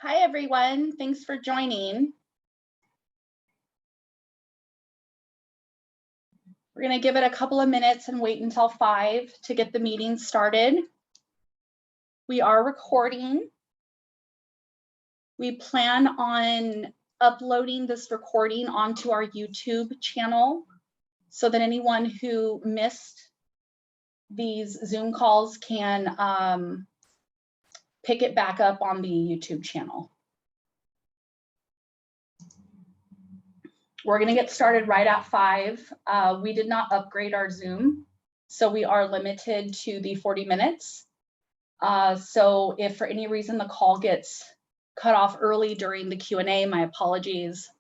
Hi, everyone. Thanks for joining. We're going to give it a couple of minutes and wait until 5 to get the meeting started. We are recording. We plan on uploading this recording onto our YouTube channel so that anyone who missed these Zoom calls can pick it back up on the YouTube channel. We're going to get started right at 5. We did not upgrade our Zoom, so we are limited to the 40 minutes. So if for any reason the call gets cut off early during the Q&A, my apologies.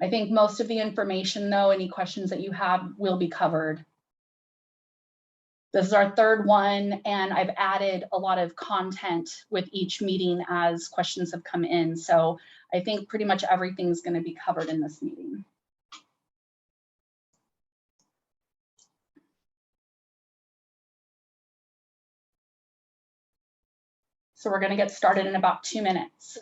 I think most of the information, though, any questions that you have will be covered. This is our third one, and I've added a lot of content with each meeting as questions have come in. So I think pretty much everything's going to be covered in this meeting. So we're going to get started in about 2 minutes.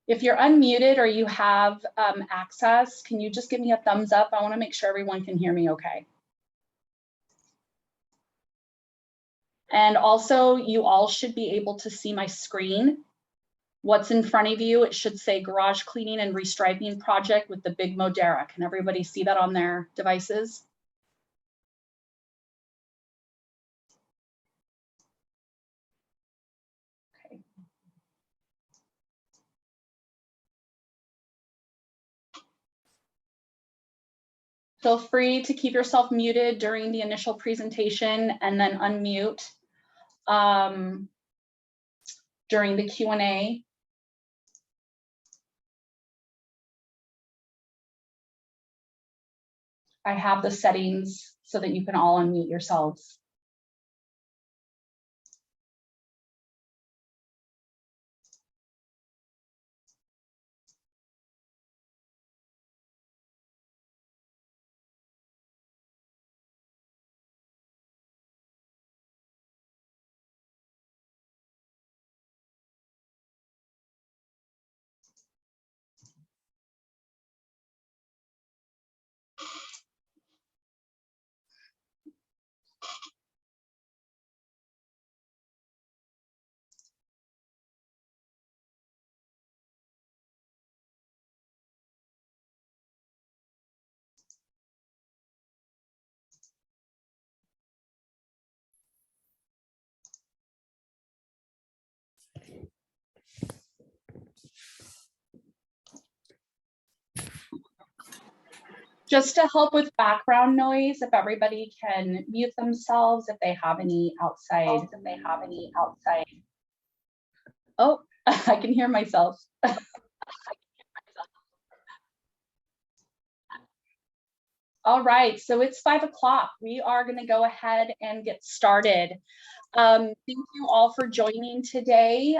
If you're unmuted or you have access, can you just give me a thumbs up? I want to make sure everyone can hear me okay. And also, you all should be able to see my screen. What's in front of you, it should say Garage Cleaning and Restriping Project with the big Modera. Can everybody see that on their devices? Okay. Feel free to keep yourself muted during the initial presentation and then unmute during the Q&A. I have the settings so that you can all unmute yourselves. Just to help with background noise, if everybody can mute themselves, if they have any outside, Oh, I can hear myself. All right, so it's 5 o'clock. We are going to go ahead and get started. Thank you all for joining today.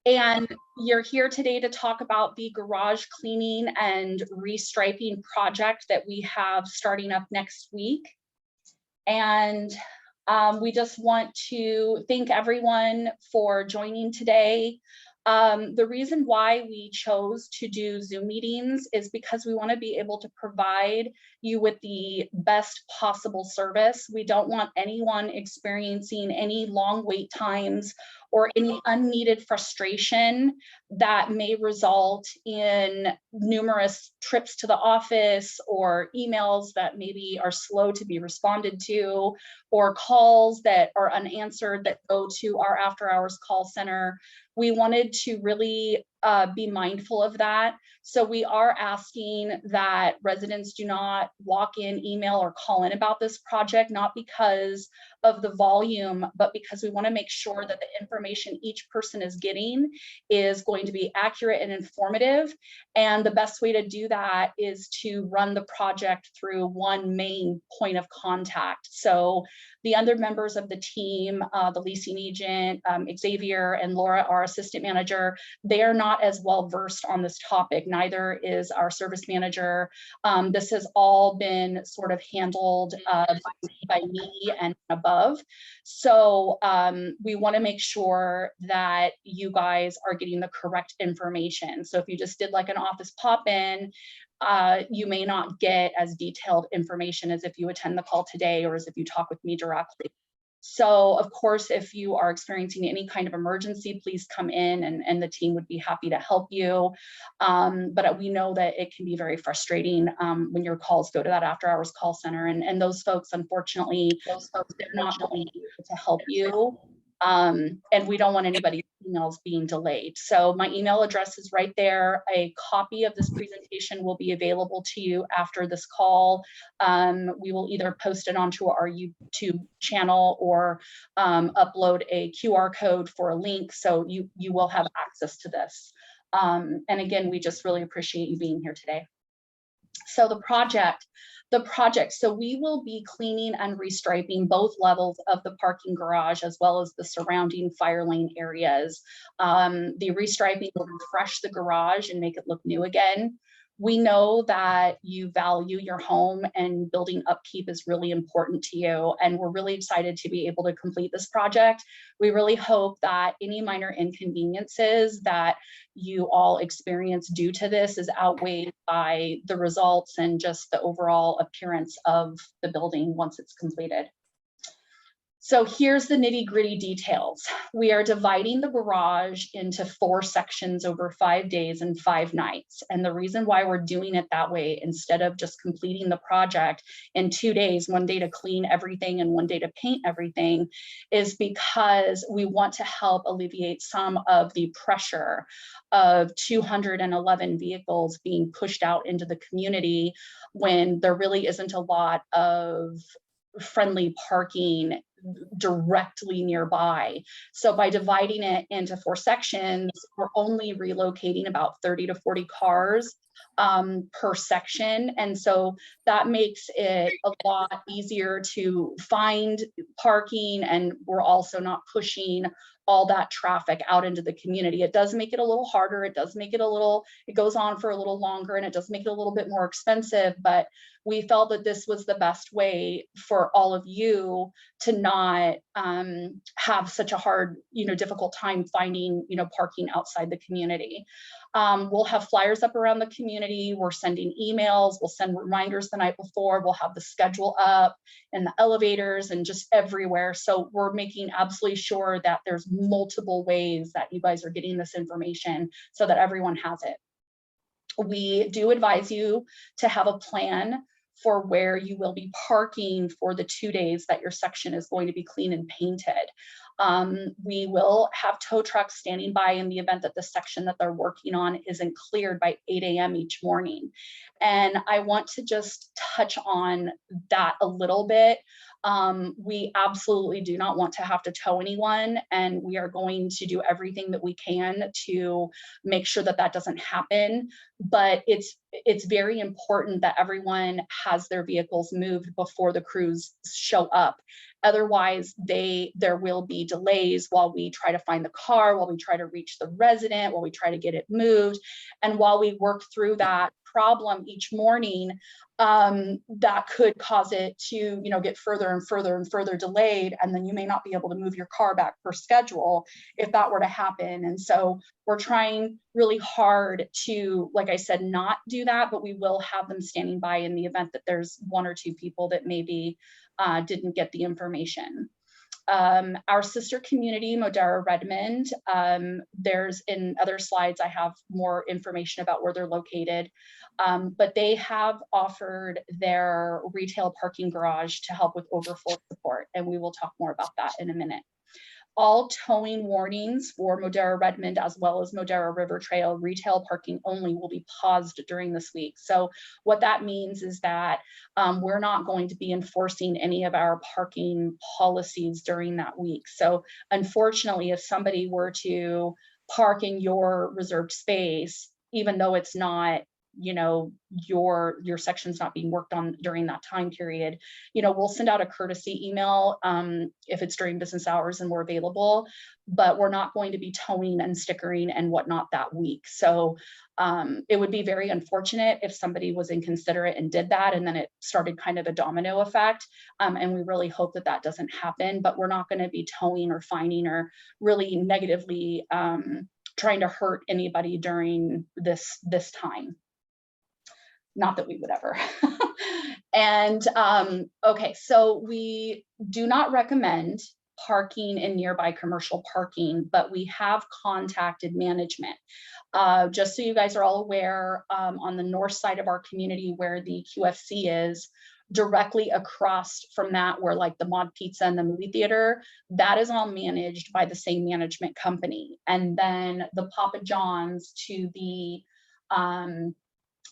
And you're here today to talk about the garage cleaning and restriping project that we have starting up next week. And we just want to thank everyone for joining today. The reason why we chose to do Zoom meetings is because we want to be able to provide you with the best possible service. We don't want anyone experiencing any long wait times or any unneeded frustration that may result in numerous trips to the office or emails that maybe are slow to be responded to, or calls that are unanswered that go to our after hours call center. We wanted to really be mindful of that. So we are asking that residents do not walk in, email, or call in about this project, not because of the volume, but because we want to make sure that the information each person is getting is going to be accurate and informative. And the best way to do that is to run the project through one main point of contact. So the other members of the team, the leasing agent, Xavier and Laura, our assistant manager, they are not not as well versed on this topic. Neither is our service manager. This has all been sort of handled by me and above. So we want to make sure that you guys are getting the correct information. So if you just did like an office pop-in, you may not get as detailed information as if you attend the call today or as if you talk with me directly. So of course, if you are experiencing any kind of emergency, please come in and the team would be happy to help you. But we know that it can be very frustrating when your calls go to that after hours call center, and those folks, unfortunately, they're not going to be able to help you. And we don't want anybody's emails being delayed. So my email address is right there. A copy of this presentation will be available to you after this call. We will either post it onto our YouTube channel or upload a QR code for a link, so you will have access to this. And again, we just really appreciate you being here today. So the project, so we will be cleaning and restriping both levels of the parking garage as well as the surrounding fire lane areas. The restriping will refresh the garage and make it look new again. We know that you value your home and building upkeep is really important to you, and we're really excited to be able to complete this project. We really hope that any minor inconveniences that you all experience due to this is outweighed by the results and just the overall appearance of the building once it's completed. So here's the nitty-gritty details. We are dividing the garage into 4 sections over 5 days and 5 nights. And the reason why we're doing it that way, instead of just completing the project in 2 days, 1 day to clean everything and 1 day to paint everything, is because we want to help alleviate some of the pressure of 211 vehicles being pushed out into the community when there really isn't a lot of friendly parking directly nearby. So by dividing it into 4 sections, we're only relocating about 30 to 40 cars per section. And so that makes it a lot easier to find parking, and we're also not pushing all that traffic out into the community. It does make it a little harder. It does make it it goes on for a little longer, and it does make it a little bit more expensive, but we felt that this was the best way for all of you to not have such a hard, difficult time finding, parking outside the community. We'll have flyers up around the community. We're sending emails. We'll send reminders the night before. We'll have the schedule up in the elevators and just everywhere. So we're making absolutely sure that there's multiple ways that you guys are getting this information so that everyone has it. We do advise you to have a plan for where you will be parking for the 2 days that your section is going to be clean and painted. We will have tow trucks standing by in the event that the section that they're working on isn't cleared by 8 a.m. each morning. And I want to just touch on that a little bit. We absolutely do not want to have to tow anyone, and we are going to do everything that we can to make sure that that doesn't happen. But it's very important that everyone has their vehicles moved before the crews show up. Otherwise, there will be delays while we try to find the car, while we try to reach the resident, while we try to get it moved. And while we work through that problem each morning, that could cause it to, get further and further and further delayed. And then you may not be able to move your car back per schedule if that were to happen. And so we're trying really hard to, like I said, not do that, but we will have them standing by in the event that there's 1 or 2 people that maybe didn't get the information. Our sister community, Modera Redmond, there's in other slides, I have more information about where they're located, but they have offered their retail parking garage to help with overflow support, and we will talk more about that in a minute. All towing warnings for Modera Redmond as well as Modera River Trail retail parking only will be paused during this week. So what that means is that we're not going to be enforcing any of our parking policies during that week. So unfortunately, if somebody were to park in your reserved space, even though it's not you know, your section's not being worked on during that time period, you know, we'll send out a courtesy email if it's during business hours and we're available, but we're not going to be towing and stickering and whatnot that week. So it would be very unfortunate if somebody was inconsiderate and did that, and then it started kind of a domino effect. And we really hope that that doesn't happen, but we're not going to be towing or fining or really negatively trying to hurt anybody during this time. Not that we would ever. And okay, so we do not recommend parking in nearby commercial parking, but we have contacted management. Just so you guys are all aware, on the north side of our community where the QFC is, directly across from that, where like the Mod Pizza and the movie theater, that is all managed by the same management company. And then the Papa John's to the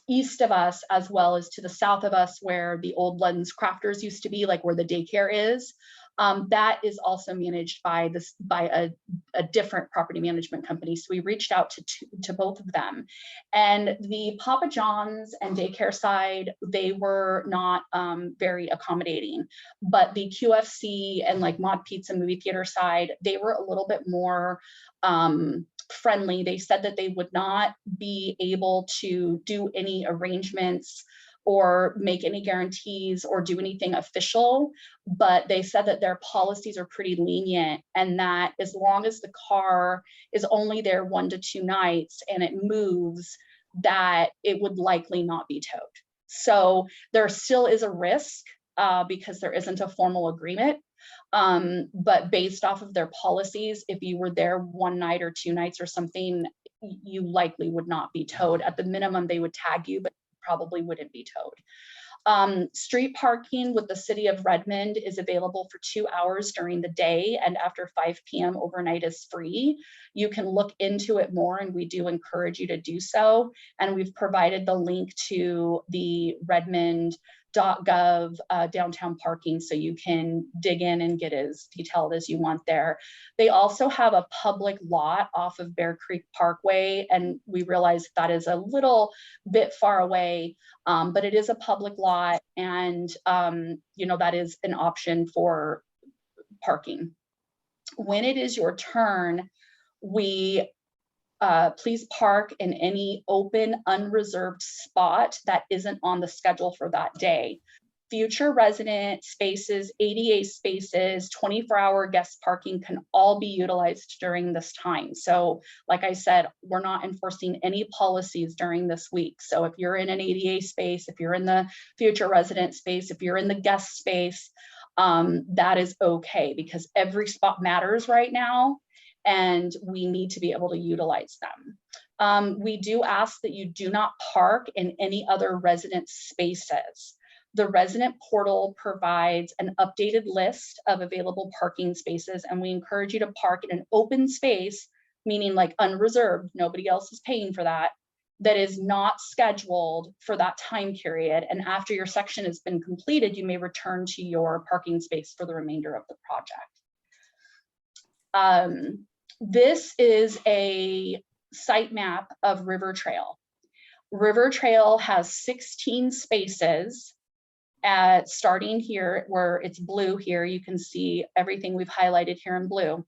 east of us, as well as to the south of us, where the old Lens Crafters used to be, like where the daycare is, that is also managed by a different property management company. So we reached out to both of them, and the Papa John's and daycare side, they were not very accommodating, but the QFC and like Mod Pizza movie theater side, they were a little bit more friendly. They said that they would not be able to do any arrangements or make any guarantees or do anything official, but they said that their policies are pretty lenient, and that as long as the car is only there 1 to 2 nights and it moves, that it would likely not be towed. So there still is a risk because there isn't a formal agreement. But based off of their policies, if you were there 1 night or 2 nights or something, you likely would not be towed. At the minimum, they would tag you, but probably wouldn't be towed. Street parking with the city of Redmond is available for 2 hours during the day, and after 5 p.m. overnight is free. You can look into it more, and we do encourage you to do so. And we've provided the link to the Redmond.gov downtown parking, so you can dig in and get as detailed as you want there. They also have a public lot off of Bear Creek Parkway, and we realize that is a little bit far away, but it is a public lot, and you know, that is an option for parking. When it is your turn, we please park in any open, unreserved spot that isn't on the schedule for that day. Future resident spaces, ADA spaces, 24-hour guest parking can all be utilized during this time. So like I said, we're not enforcing any policies during this week. So if you're in an ADA space, if you're in the future resident space, if you're in the guest space, that is okay, because every spot matters right now, and we need to be able to utilize them. We do ask that you do not park in any other resident spaces. The resident portal provides an updated list of available parking spaces, and we encourage you to park in an open space, meaning like unreserved, nobody else is paying for that, that is not scheduled for that time period. And after your section has been completed, you may return to your parking space for the remainder of the project. This is a site map of River Trail. River Trail has 16 spaces starting here where it's blue here. You can see everything we've highlighted here in blue.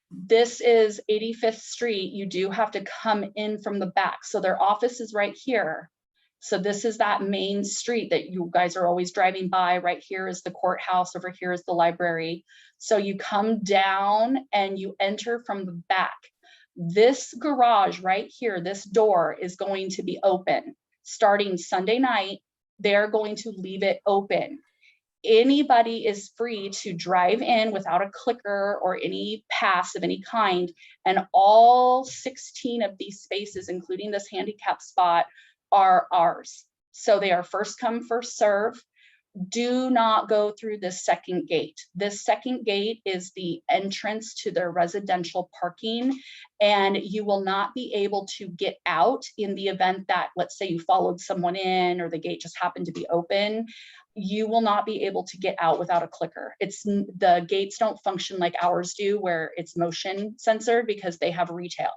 This is 85th Street. You do have to come in from the back. So their office is right here. So this is that main street that you guys are always driving by. Right here is the courthouse. Over here is the library. So you come down and you enter from the back. This garage right here, this door is going to be open. Starting Sunday night, they're going to leave it open. Anybody is free to drive in without a clicker or any pass of any kind. And all 16 of these spaces, including this handicap spot, are ours. So they are first come, first serve. Do not go through this second gate. This second gate is the entrance to their residential parking, and you will not be able to get out in the event that, let's say you followed someone in or the gate just happened to be open. You will not be able to get out without a clicker. The gates don't function like ours do, where it's motion censored, because they have retail.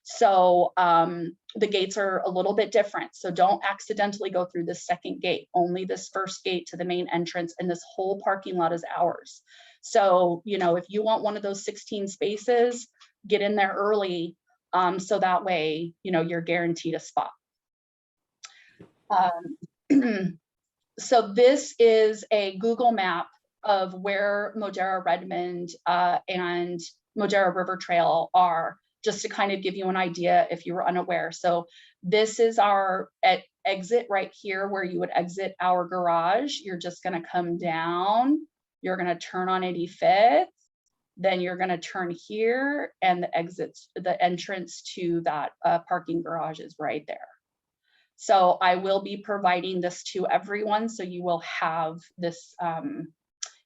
So the gates are a little bit different. So don't accidentally go through this second gate, only this first gate to the main entrance, and this whole parking lot is ours. So, you know, if you want one of those 16 spaces, get in there early. So that way, you know, you're guaranteed a spot. So this is a Google map of where Modera Redmond and Modera River Trail are, just to kind of give you an idea if you were unaware. So this is our exit right here where you would exit our garage. You're just going to come down, you're going to turn on 85th, then you're going to turn here, and the entrance to that parking garage is right there. So I will be providing this to everyone, so you will have this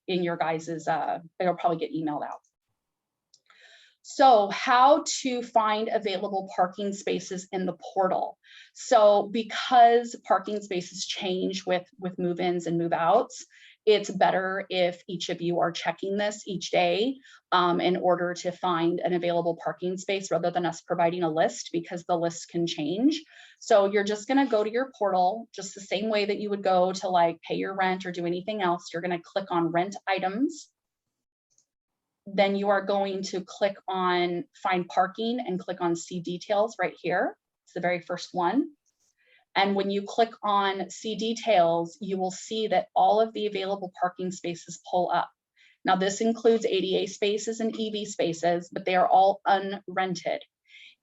in your guys's, it'll probably get emailed out. So how to find available parking spaces in the portal. So because parking spaces change with move-ins and move-outs, it's better if each of you are checking this each day in order to find an available parking space rather than us providing a list, because the list can change. So you're just going to go to your portal just the same way that you would go to like pay your rent or do anything else. You're going to click on rent items. Then you are going to click on find parking and click on see details right here. It's the very first one. And when you click on see details, you will see that all of the available parking spaces pull up. Now this includes ADA spaces and EV spaces, but they are all unrented.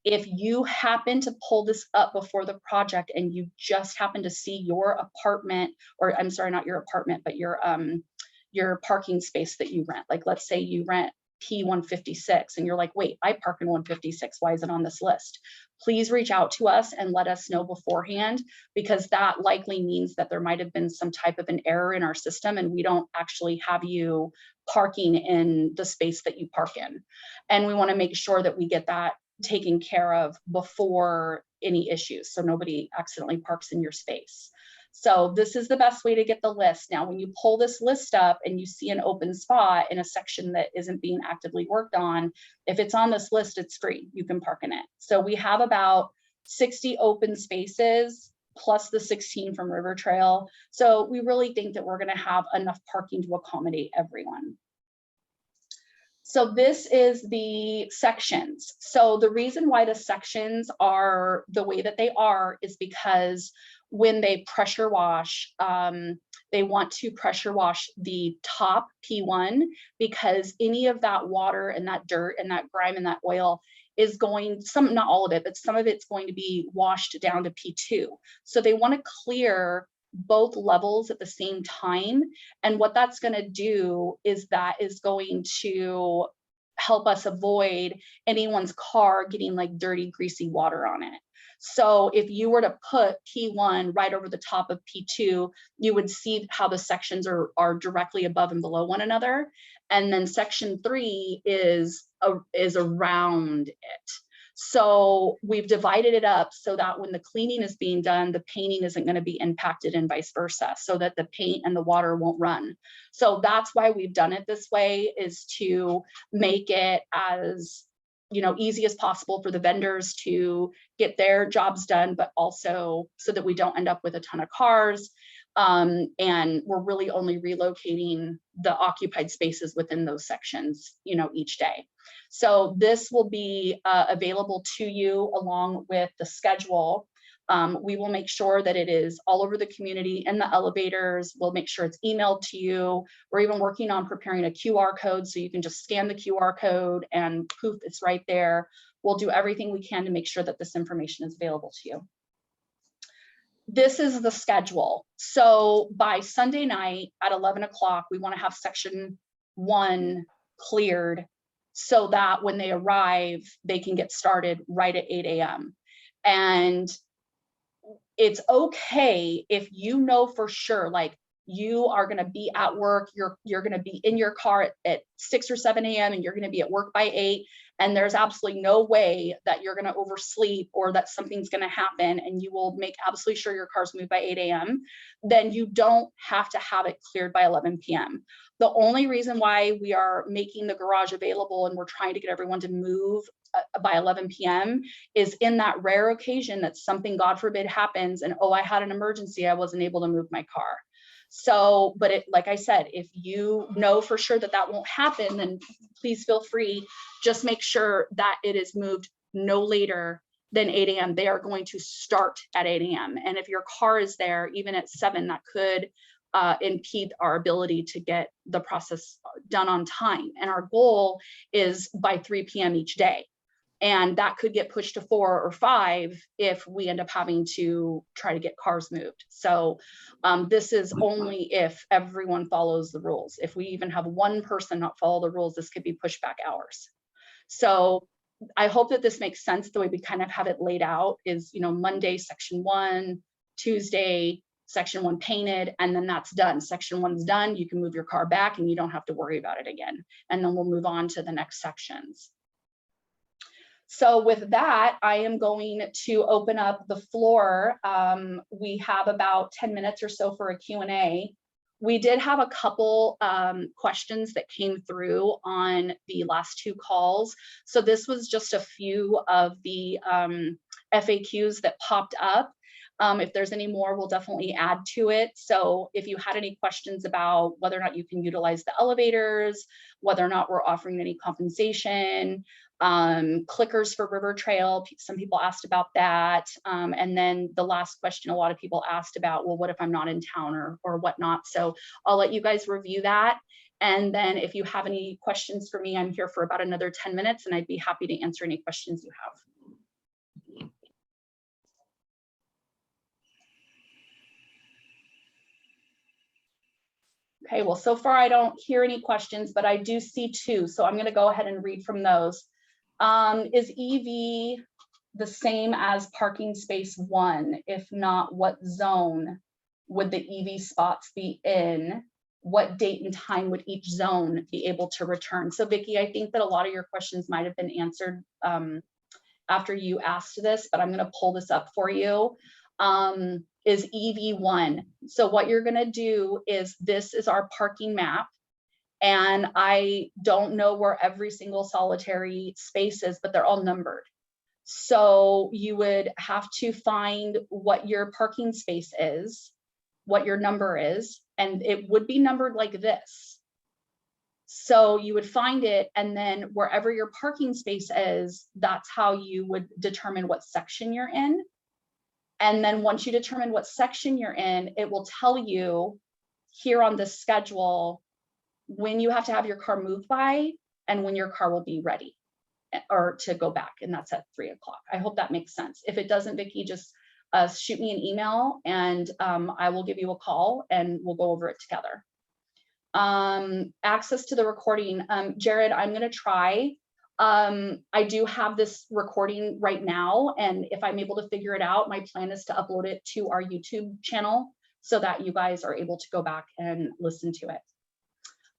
If you happen to pull this up before the project and you just happen to see your apartment, or I'm sorry, not your apartment, but your parking space that you rent. Like let's say you rent P156 and you're like, wait, I park in 156, why is it on this list? Please reach out to us and let us know beforehand, because that likely means that there might have been some type of an error in our system and we don't actually have you parking in the space that you park in. And we want to make sure that we get that taken care of before any issues, so nobody accidentally parks in your space. So this is the best way to get the list. Now, when you pull this list up and you see an open spot in a section that isn't being actively worked on, if it's on this list, it's free. You can park in it. So we have about 60 open spaces plus the 16 from River Trail. So we really think that we're going to have enough parking to accommodate everyone. So this is the sections. So the reason why the sections are the way that they are is because when they pressure wash, they want to pressure wash the top P1, because any of that water and that dirt and that grime and that oil is going, not all of it, but some of it's going to be washed down to P2. So they want to clear both levels at the same time. And what that's going to do is that is going to help us avoid anyone's car getting like dirty, greasy water on it. So if you were to put P1 right over the top of P2, you would see how the sections are directly above and below one another. And then section 3 is around it. So we've divided it up so that when the cleaning is being done, the painting isn't going to be impacted and vice versa, so that the paint and the water won't run. So that's why we've done it this way, is to make it as easy as possible for the vendors to get their jobs done, but also so that we don't end up with a ton of cars. And we're really only relocating the occupied spaces within those sections, each day. So this will be available to you along with the schedule. We will make sure that it is all over the community in the elevators. We'll make sure it's emailed to you. We're even working on preparing a QR code so you can just scan the QR code and poof, it's right there. We'll do everything we can to make sure that this information is available to you. This is the schedule. So by Sunday night at 11 o'clock, we want to have section 1 cleared so that when they arrive, they can get started right at 8 a.m. And it's okay if you know for sure, like you are going to be at work, you're going to be in your car at 6 or 7 a.m. and you're going to be at work by 8, and there's absolutely no way that you're going to oversleep or that something's going to happen, and you will make absolutely sure your car's moved by 8 a.m., then you don't have to have it cleared by 11 p.m. The only reason why we are making the garage available and we're trying to get everyone to move by 11 p.m. is in that rare occasion that something, God forbid, happens and, oh, I had an emergency, I wasn't able to move my car. So, but like I said, if you know for sure that that won't happen, then please feel free. Just make sure that it is moved no later than 8 a.m. They are going to start at 8 a.m. And if your car is there, even at 7, that could impede our ability to get the process done on time. And our goal is by 3 p.m. each day. And that could get pushed to 4 or 5 if we end up having to try to get cars moved. So this is only if everyone follows the rules. If we even have one person not follow the rules, this could be pushed back hours. So I hope that this makes sense. The way we kind of have it laid out is, you know, Monday, section 1, Tuesday, section 1 painted, and then that's done. Section 1's done. You can move your car back and you don't have to worry about it again. And then we'll move on to the next sections. So with that, I am going to open up the floor. We have about 10 minutes or so for a Q&A. We did have a couple questions that came through on the last 2 calls. So this was just a few of the FAQs that popped up. If there's any more, we'll definitely add to it. So if you had any questions about whether or not you can utilize the elevators, whether or not we're offering any compensation, clickers for River Trail, some people asked about that. And then the last question a lot of people asked about, well, what if I'm not in town or whatnot? So I'll let you guys review that. And then if you have any questions for me, I'm here for about another 10 minutes and I'd be happy to answer any questions you have. Okay, well, so far I don't hear any questions, but I do see 2. So I'm going to go ahead and read from those. Is EV the same as parking space 1? If not, what zone would the EV spots be in? What date and time would each zone be able to return? So Vicki, I think that a lot of your questions might have been answered after you asked this, but I'm going to pull this up for you. Is EV1. So what you're going to do is, this is our parking map. And I don't know where every single solitary space is, but they're all numbered. So you would have to find what your parking space is, what your number is, and it would be numbered like this. So you would find it, and then wherever your parking space is, that's how you would determine what section you're in. And then once you determine what section you're in, it will tell you here on this schedule when you have to have your car moved by and when your car will be ready or to go back. And that's at 3 o'clock. I hope that makes sense. If it doesn't, Vicki, just shoot me an email and I will give you a call and we'll go over it together. Access to the recording. Jared, I'm going to try. I do have this recording right now, and if I'm able to figure it out, my plan is to upload it to our YouTube channel so that you guys are able to go back and listen to it.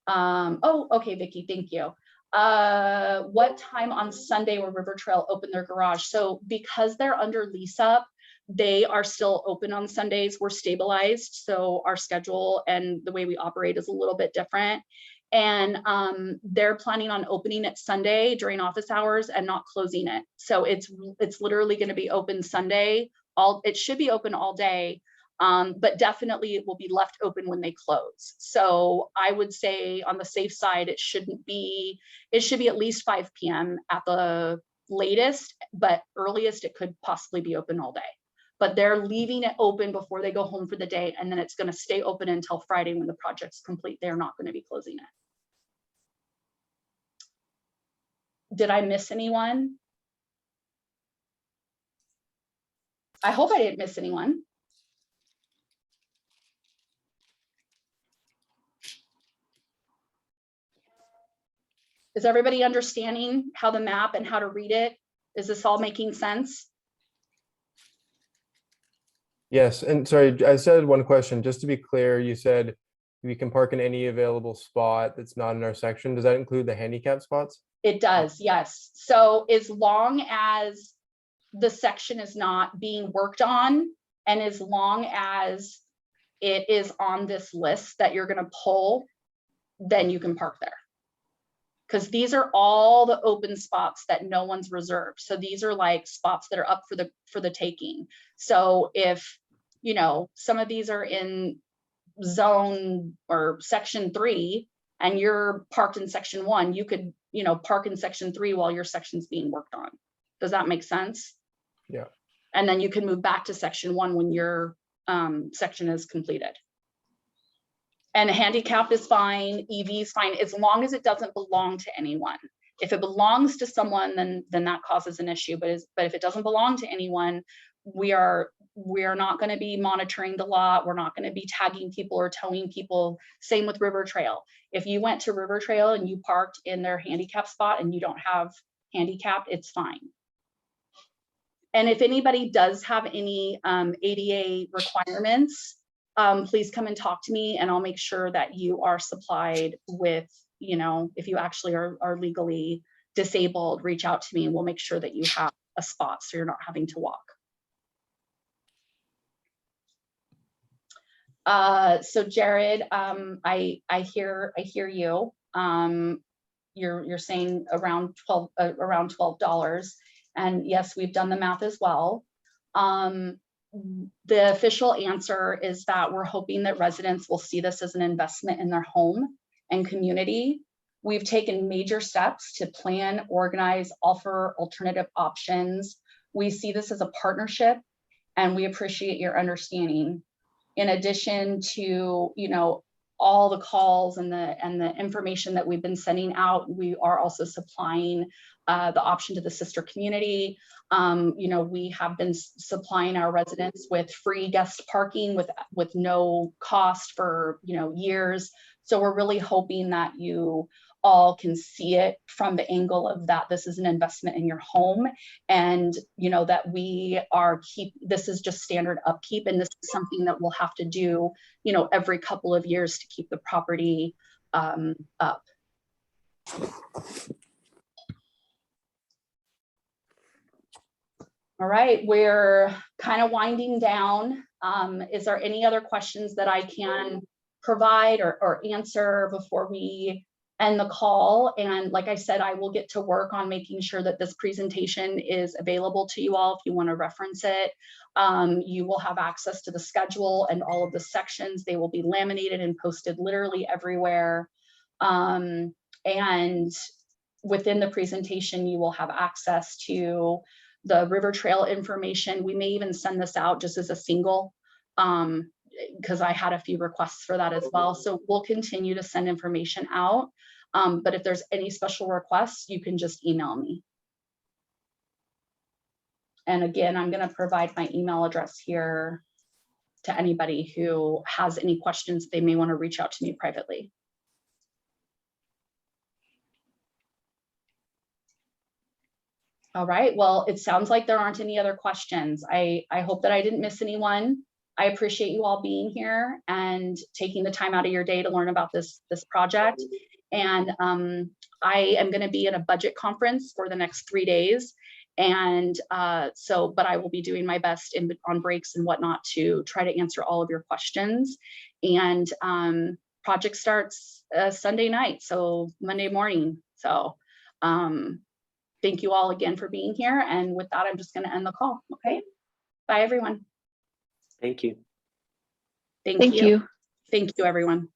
Oh, okay, Vicki, thank you. What time on Sunday will River Trail open their garage? So because they're under lease up, they are still open on Sundays. We're stabilized, so our schedule and the way we operate is a little bit different. And they're planning on opening it Sunday during office hours and not closing it. So it's literally going to be open Sunday. It should be open all day, but definitely it will be left open when they close. So I would say on the safe side, it should be at least 5 p.m. at the latest, but earliest it could possibly be open all day. But they're leaving it open before they go home for the day, and then it's going to stay open until Friday when the project's complete. They're not going to be closing it. Did I miss anyone? I hope I didn't miss anyone. Is everybody understanding how the map and how to read it? Is this all making sense? Yes, and sorry, I said one question, just to be clear, you said we can park in any available spot that's not in our section. Does that include the handicap spots? It does, yes. So as long as the section is not being worked on, and as long as it is on this list that you're gonna pull, then you can park there. Because these are all the open spots that no one's reserved. So these are like spots that are up for the taking. So if, you know, some of these are in zone or section 3 and you're parked in section 1, you could, you know, park in section 3 while your section's being worked on. Does that make sense? Yeah. And then you can move back to section 1 when your section is completed. And handicap is fine, EV is fine, as long as it doesn't belong to anyone. If it belongs to someone, then that causes an issue. But if it doesn't belong to anyone, we are not going to be monitoring the lot. We're not going to be tagging people or towing people. Same with River Trail. If you went to River Trail and you parked in their handicap spot and you don't have handicap, it's fine. And if anybody does have any ADA requirements, please come and talk to me and I'll make sure that you are supplied with, you know, if you actually are legally disabled, reach out to me and we'll make sure that you have a spot so you're not having to walk. So Jared, I hear you. You're saying around $12. And yes, we've done the math as well. The official answer is that we're hoping that residents will see this as an investment in their home and community. We've taken major steps to plan, organize, offer alternative options. We see this as a partnership and we appreciate your understanding. In addition to, you know, all the calls and the information that we've been sending out, we are also supplying the option to the sister community. You know, we have been supplying our residents with free guest parking with no cost for, you know, years. So we're really hoping that you all can see it from the angle of that this is an investment in your home, and you know that this is just standard upkeep, and this is something that we'll have to do, you know, every couple of years to keep the property up. All right, we're kind of winding down. Is there any other questions that I can provide or answer before we end the call? And like I said, I will get to work on making sure that this presentation is available to you all if you want to reference it. You will have access to the schedule and all of the sections. They will be laminated and posted literally everywhere. And within the presentation, you will have access to the River Trail information. We may even send this out just as a single, because I had a few requests for that as well. So we'll continue to send information out. But if there's any special requests, you can just email me. And again, I'm going to provide my email address here to anybody who has any questions. They may want to reach out to me privately. All right, well, it sounds like there aren't any other questions. I hope that I didn't miss anyone. I appreciate you all being here and taking the time out of your day to learn about this project. And I am going to be in a budget conference for the next 3 days. And but I will be doing my best on breaks and whatnot to try to answer all of your questions. And project starts Sunday night, so Monday morning. So thank you all again for being here. And with that, I'm just going to end the call. Okay. Bye, everyone. Thank you. Thank you. Thank you, everyone.